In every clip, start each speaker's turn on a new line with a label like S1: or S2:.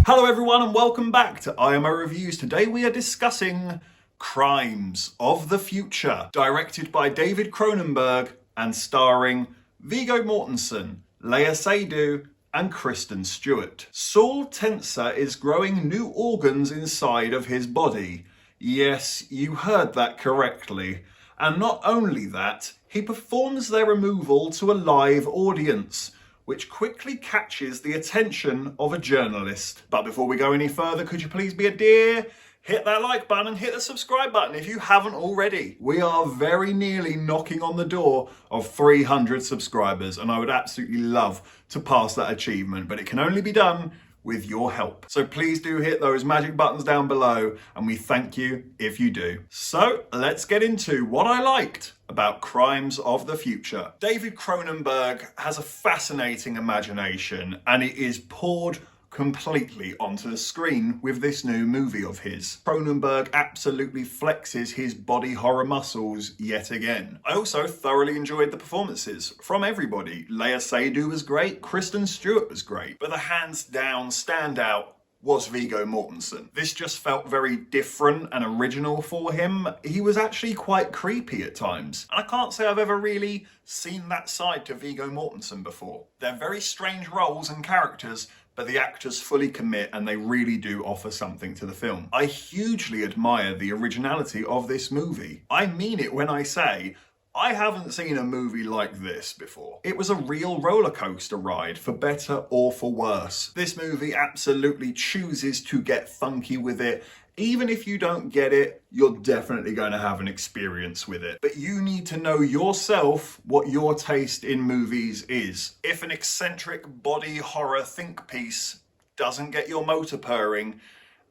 S1: Hello everyone and welcome back to IMO Reviews. Today we are discussing Crimes of the Future, directed by David Cronenberg and starring Viggo Mortensen, Lea Seydoux and Kristen Stewart. Saul Tenser is growing new organs inside of his body. Yes, you heard that correctly. And not only that, he performs their removal to a live audience, which quickly catches the attention of a journalist. But before we go any further, could you please be a dear? Hit that like button and hit the subscribe button if you haven't already. We are very nearly knocking on the door of 300 subscribers, and I would absolutely love to pass that achievement, but it can only be done with your help. So please do hit those magic buttons down below, and we thank you if you do. So let's get into what I liked about Crimes of the Future. David Cronenberg has a fascinating imagination, and it is poured completely onto the screen with this new movie of his. Cronenberg absolutely flexes his body horror muscles yet again. I also thoroughly enjoyed the performances from everybody. Lea Seydoux was great, Kristen Stewart was great, but the hands down standout was Viggo Mortensen. This just felt very different and original for him. He was actually quite creepy at times. And I can't say I've ever really seen that side to Viggo Mortensen before. They're very strange roles and characters, but the actors fully commit and they really do offer something to the film. I hugely admire the originality of this movie. I mean it when I say I haven't seen a movie like this before. It was a real roller coaster ride, for better or for worse. This movie absolutely chooses to get funky with it. Even if you don't get it, you're definitely going to have an experience with it. But you need to know yourself what your taste in movies is. If an eccentric body horror think piece doesn't get your motor purring,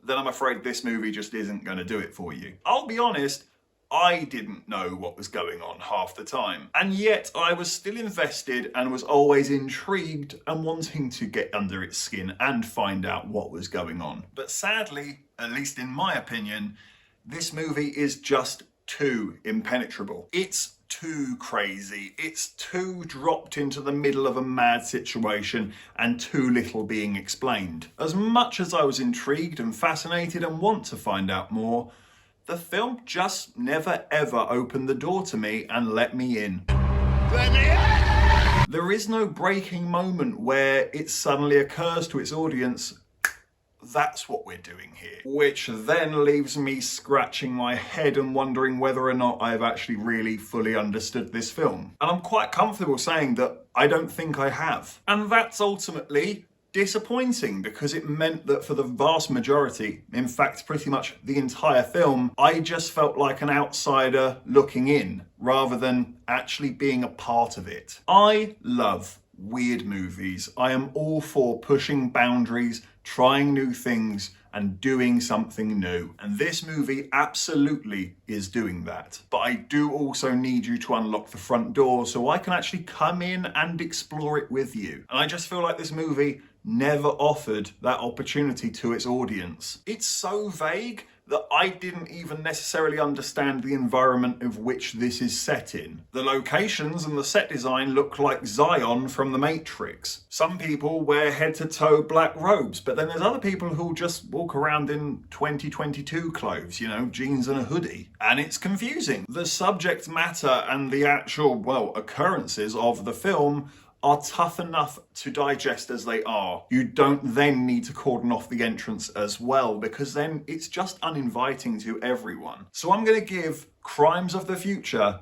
S1: then I'm afraid this movie just isn't going to do it for you. I'll be honest, I didn't know what was going on half the time. And yet I was still invested and was always intrigued and wanting to get under its skin and find out what was going on. But sadly, at least in my opinion, this movie is just too impenetrable. It's too crazy. It's too dropped into the middle of a mad situation and too little being explained. As much as I was intrigued and fascinated and want to find out more, the film just never ever opened the door to me and let me in. There is no breaking moment where it suddenly occurs to its audience, that's what we're doing here. Which then leaves me scratching my head and wondering whether or not I've actually really fully understood this film. And I'm quite comfortable saying that I don't think I have. And that's ultimately disappointing, because it meant that for the vast majority, in fact pretty much the entire film, I just felt like an outsider looking in rather than actually being a part of it. I love weird movies. I am all for pushing boundaries, trying new things and doing something new. And this movie absolutely is doing that. But I do also need you to unlock the front door so I can actually come in and explore it with you. And I just feel like this movie never offered that opportunity to its audience. It's so vague that I didn't even necessarily understand the environment of which this is set in. The locations and the set design look like Zion from The Matrix. Some people wear head-to-toe black robes, but then there's other people who just walk around in 2022 clothes, you know, jeans and a hoodie. And it's confusing. The subject matter and the actual, well, occurrences of the film are tough enough to digest as they are. You don't then need to cordon off the entrance as well, because then it's just uninviting to everyone. So I'm going to give Crimes of the Future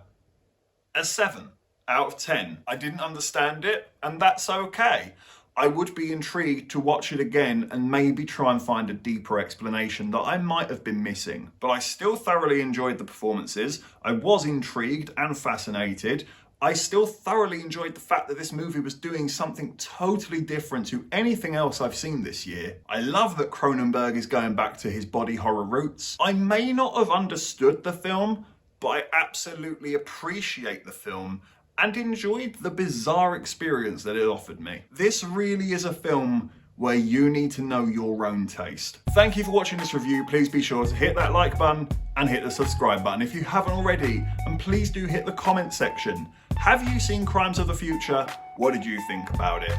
S1: a 7 out of 10. I didn't understand it, and that's okay. I would be intrigued to watch it again and maybe try and find a deeper explanation that I might have been missing. But I still thoroughly enjoyed the performances. I was intrigued and fascinated. I still thoroughly enjoyed the fact that this movie was doing something totally different to anything else I've seen this year. I love that Cronenberg is going back to his body horror roots. I may not have understood the film, but I absolutely appreciate the film and enjoyed the bizarre experience that it offered me. This really is a film where you need to know your own taste. Thank you for watching this review. Please be sure to hit that like button and hit the subscribe button if you haven't already. And please do hit the comment section. Have you seen Crimes of the Future? What did you think about it?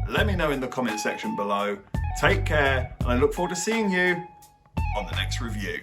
S1: Let me know in the comment section below. Take care, and I look forward to seeing you on the next review.